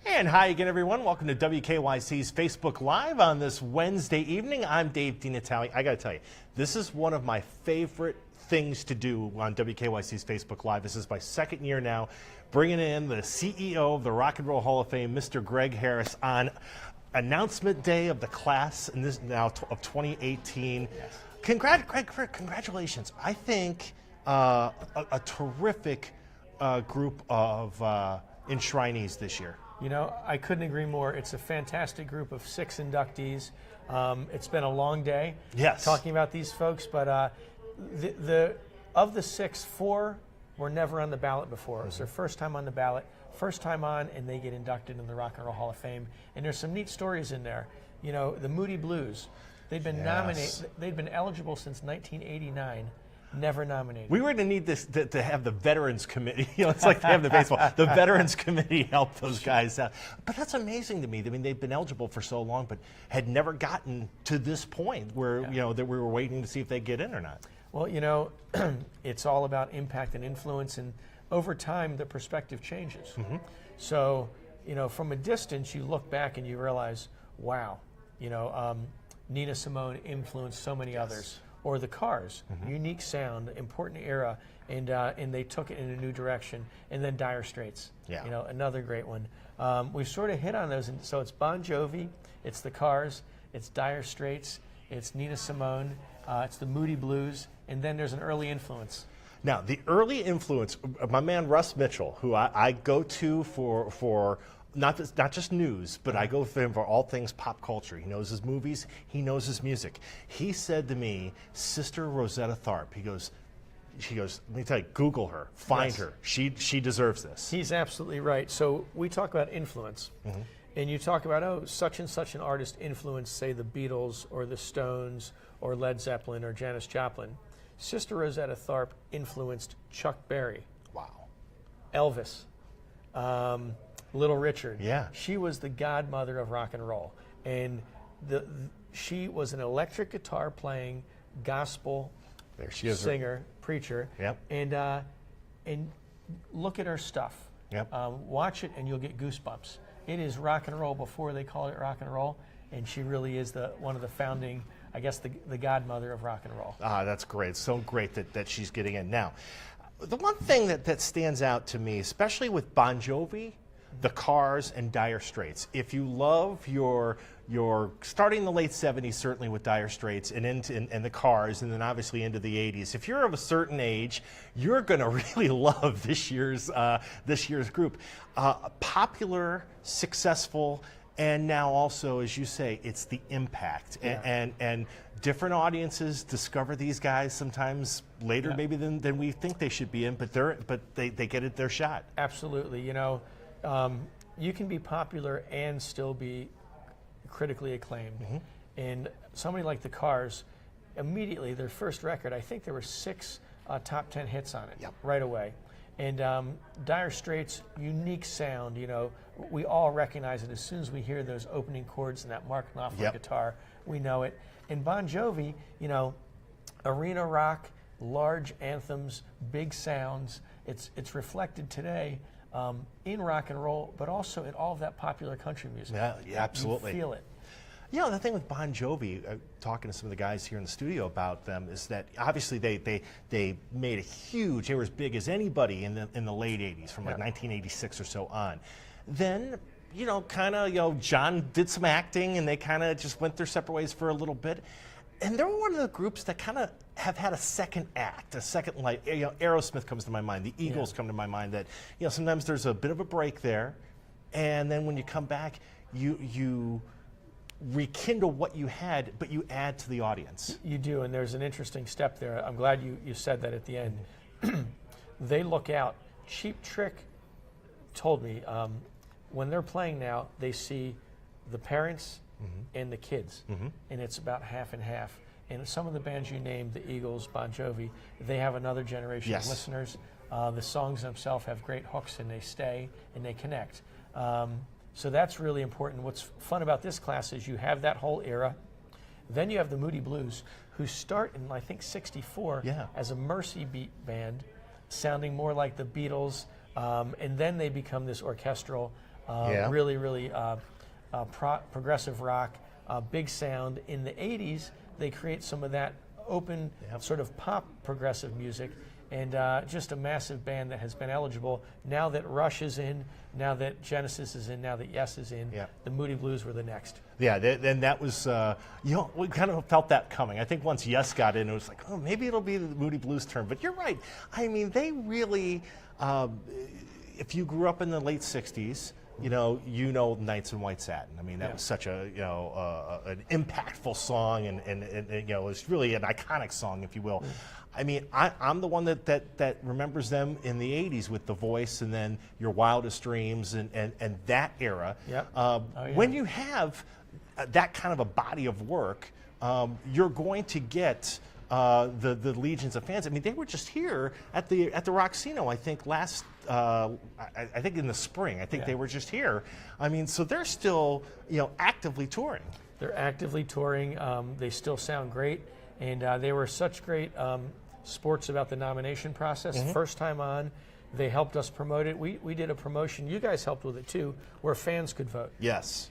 And hi again, everyone. Welcome to WKYC's Facebook Live on this Wednesday evening. I'm Dave DeNatale. I got to tell you, this is one of my favorite things to do on WKYC's Facebook Live. This is my second year now, bringing in the CEO of the Rock and Roll Hall of Fame, Mr. Greg Harris, on announcement day of the class in this now of 2018. Yes. Greg, congratulations. I think a terrific group of enshrinees this year. You know, I couldn't agree more. It's a fantastic group of 6 inductees. It's been a long day talking about these folks, but of the 6, 4 were never on the ballot before. It's their first time on the ballot, first time on, and they get inducted in the Rock and Roll Hall of Fame. And there's some neat stories in there. You know, the Moody Blues, they've been nominated, they've been eligible since 1989. Never nominated. We were going to need this to have the Veterans Committee. You know, it's like they have the baseball. The Veterans Committee help those guys out. But that's amazing to me. I mean, they've been eligible for so long, but had never gotten to this point where you know that we were waiting to see if they get in or not. Well, you know, it's all about impact and influence, and over time, the perspective changes. So, you know, from a distance, you look back and you realize, wow, you know, Nina Simone influenced so many others. Or the Cars, unique sound, important era, and they took it in a new direction. And then Dire Straits, you know, another great one. We've sort of hit on those, and so it's Bon Jovi, it's the Cars, it's Dire Straits, it's Nina Simone, it's the Moody Blues, and then there's an early influence. Now, the early influence, my man Russ Mitchell, who I go to for not just news, but I go for him for all things pop culture. He knows his movies. He knows his music. He said to me, Sister Rosetta Tharpe, she goes, let me tell you, Google her, find her. She deserves this. He's absolutely right. So we talk about influence, and you talk about, oh, such and such an artist influenced, say, the Beatles or the Stones or Led Zeppelin or Janis Joplin. Sister Rosetta Tharpe influenced Chuck Berry. Wow. Elvis. Little Richard. Yeah. She was the godmother of rock and roll. And she was an electric guitar playing gospel singer, preacher. Yep. And look at her stuff. Yep. Watch it and you'll get goosebumps. It is rock and roll before they called it rock and roll. And she really is one of the founding, I guess, the godmother of rock and roll. Ah, that's great. So great that she's getting in. Now, the one thing that stands out to me, especially with Bon Jovi, the Cars, and Dire Straits. If you love your starting in the late 70s, certainly with Dire Straits, and the Cars, and then obviously into the 80s. If you're of a certain age, you're going to really love this year's group. Popular, successful, and now also, as you say, it's the impact. And different audiences discover these guys sometimes later maybe than we think they should be in, but they get it their shot. Absolutely. You know, you can be popular and still be critically acclaimed. And somebody like the Cars, immediately, their first record, I think there were 6 top 10 hits on it right away. And Dire Straits, unique sound, you know, we all recognize it as soon as we hear those opening chords and that Mark Knopfler guitar, we know it. And Bon Jovi, you know, arena rock, large anthems, big sounds, it's reflected today in rock and roll, but also in all of that popular country music. Yeah, absolutely. You feel it. You know, the thing with Bon Jovi, talking to some of the guys here in the studio about them, is that obviously they made a huge, they were as big as anybody in the late 80s, from like 1986 or so on. Then, you know, kind of, you know, John did some acting and they kind of just went their separate ways for a little bit. And they're one of the groups that kind of have had a second act, a second life. You know, Aerosmith comes to my mind. The Eagles come to my mind. That, you know, sometimes there's a bit of a break there, and then when you come back, you rekindle what you had, but you add to the audience. You do, and there's an interesting step there. I'm glad you said that at the end. They look out. Cheap Trick told me when they're playing now, they see the parents and the kids, and it's about half and half. And some of the bands you named, the Eagles, Bon Jovi, they have another generation of listeners. The songs themselves have great hooks, and they stay and they connect. So that's really important. What's fun about this class is you have that whole era. Then you have the Moody Blues, who start in, I think, '64 as a Mercy beat band, sounding more like the Beatles, and then they become this orchestral Yeah. really progressive rock, big sound. In the 80s, they create some of that open sort of pop progressive music, and just a massive band that has been eligible. Now that Rush is in, now that Genesis is in, now that Yes is in, the Moody Blues were the next. Yeah, then that was, we kind of felt that coming. I think once Yes got in, it was like, oh, maybe it'll be the Moody Blues' turn. But you're right. I mean, they really, if you grew up in the late 60s, you know Nights in White Satin. I mean, that was such a, an impactful song, and it was really an iconic song, if you will. I mean, I'm the one that remembers them in the 80s with The Voice, and then Your Wildest Dreams, and that era. When you have that kind of a body of work, you're going to get the legions of fans. I mean, they were just here at the Roxino, I think, last, I think in the spring. I think they were just here. I mean, so they're still, actively touring. They're actively touring. They still sound great, and they were such great sports about the nomination process. First time on, they helped us promote it. We did a promotion. You guys helped with it too, where fans could vote. Yes.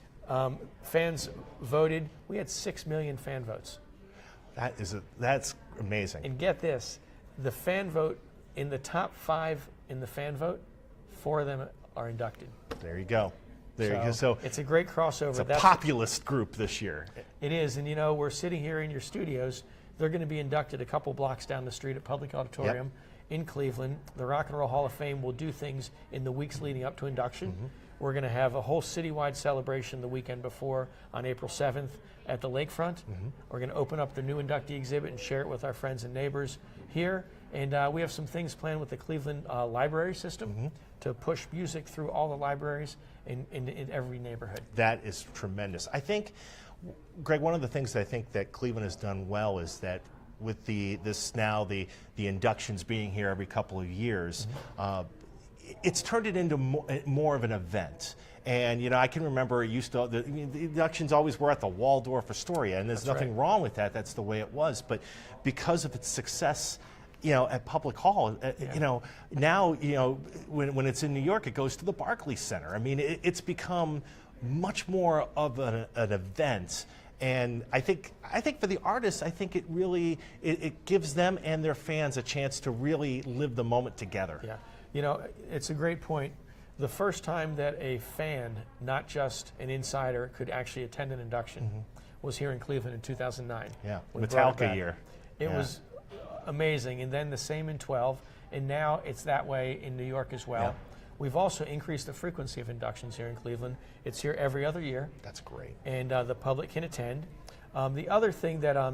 Fans voted. We had 6 million fan votes. That's amazing. And get this, the fan vote, in the top 5 in the fan vote, 4 of them are inducted. There you go. There you go. So it's a great crossover. It's a populist group this year. It is, and we're sitting here in your studios. They're going to be inducted a couple blocks down the street at Public Auditorium in Cleveland. The Rock and Roll Hall of Fame will do things in the weeks leading up to induction. We're going to have a whole citywide celebration the weekend before on April 7th at the lakefront. We're going to open up the new inductee exhibit and share it with our friends and neighbors here. And we have some things planned with the Cleveland library system to push music through all the libraries in every neighborhood. That is tremendous. I think, Greg, one of the things that I think that Cleveland has done well is that with the inductions being here every couple of years, it's turned it into more of an event. And I can remember the inductions always were at the Waldorf Astoria, and there's nothing wrong with that. That's the way it was. But because of its success, at Public Hall, now when it's in New York, it goes to the Barclays Center. I mean, it's become much more of an event. And I think for the artists, I think it gives them and their fans a chance to really live the moment together. Yeah, it's a great point. The first time that a fan, not just an insider, could actually attend an induction was here in Cleveland in 2009. Yeah, Metallica year. It was amazing, and then the same in 12, and now it's that way in New York as well. We've also increased the frequency of inductions here in Cleveland. It's here every other year. That's great. And the public can attend. The other thing that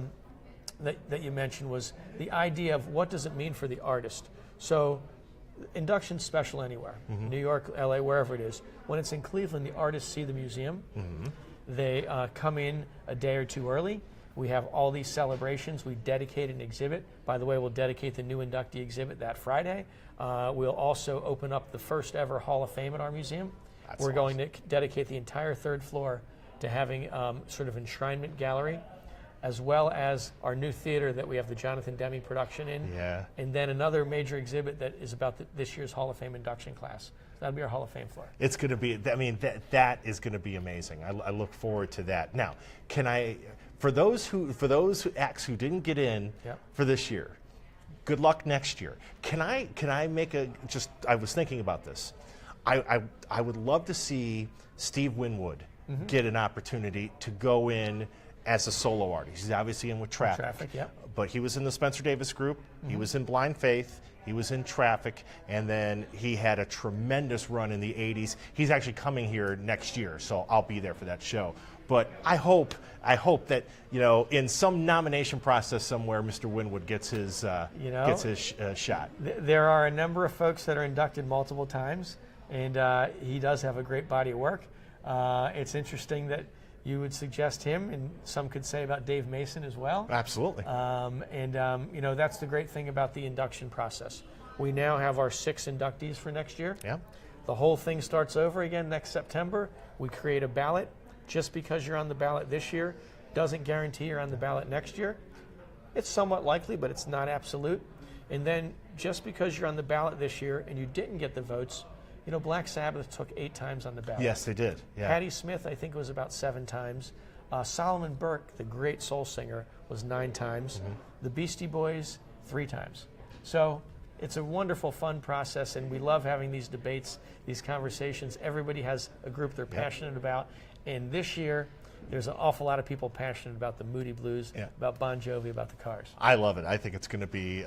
you mentioned was the idea of what does it mean for the artist. So induction's special anywhere, New York, LA, wherever it is. When it's in Cleveland, the artists see the museum. They come in a day or two early. We have all these celebrations. We dedicate an exhibit. By the way, we'll dedicate the new inductee exhibit that Friday. We'll also open up the first ever Hall of Fame at our museum. We're going to dedicate the entire 3rd floor to having sort of enshrinement gallery, as well as our new theater that we have the Jonathan Demme production in. And then another major exhibit that is about this year's Hall of Fame induction class. That'll be our Hall of Fame floor. It's going to be, I mean, that is going to be amazing. I look forward to that. Now, for those acts who didn't get in for this year, good luck next year. Can I make I was thinking about this. I would love to see Steve Winwood get an opportunity to go in as a solo artist. He's obviously in with Traffic. But he was in the Spencer Davis Group. He was in Blind Faith. He was in Traffic, and then he had a tremendous run in the 80s. He's actually coming here next year, so I'll be there for that show. But I hope that in some nomination process somewhere, Mr. Winwood gets his shot. There are a number of folks that are inducted multiple times, and he does have a great body of work. It's interesting that you would suggest him, and some could say about Dave Mason as well. Absolutely. That's the great thing about the induction process. We now have our 6 inductees for next year. The whole thing starts over again next September. We create a ballot. Just because you're on the ballot this year doesn't guarantee you're on the ballot next year. It's somewhat likely, but it's not absolute. And then just because you're on the ballot this year and you didn't get the votes, You know, Black Sabbath took 8 times on the ballot. Yes, they did. Yeah. Patti Smith, I think, was about 7 times. Solomon Burke, the great soul singer, was 9 times. The Beastie Boys, 3 times. So it's a wonderful, fun process, and we love having these debates, these conversations. Everybody has a group they're passionate about. And this year, there's an awful lot of people passionate about the Moody Blues, about Bon Jovi, about the Cars. I love it. I think it's going to be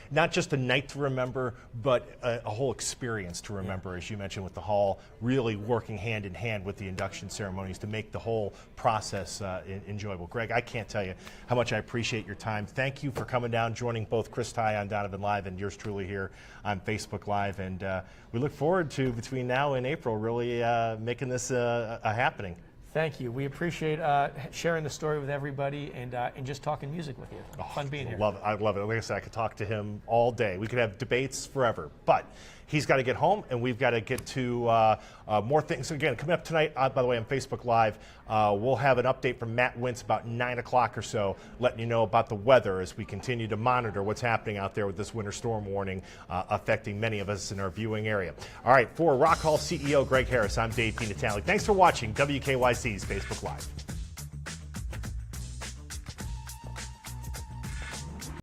not just a night to remember, but a whole experience to remember, as you mentioned, with the Hall really working hand in hand with the induction ceremonies to make the whole process enjoyable. Greg, I can't tell you how much I appreciate your time. Thank you for coming down, joining both Chris Ty on Donovan Live and yours truly here on Facebook Live. And we look forward to, between now and April, really making this a happening. Thank you. We appreciate sharing the story with everybody and just talking music with you. Fun being here. Love it. I love it. Like I said, I could talk to him all day. We could have debates forever. But he's got to get home, and we've got to get to more things. So again, coming up tonight, by the way, on Facebook Live, we'll have an update from Matt Wintz about 9 o'clock or so, letting you know about the weather as we continue to monitor what's happening out there with this winter storm warning affecting many of us in our viewing area. All right, for Rock Hall CEO Greg Harris, I'm Dave DeNatale. Thanks for watching WKYC's Facebook Live.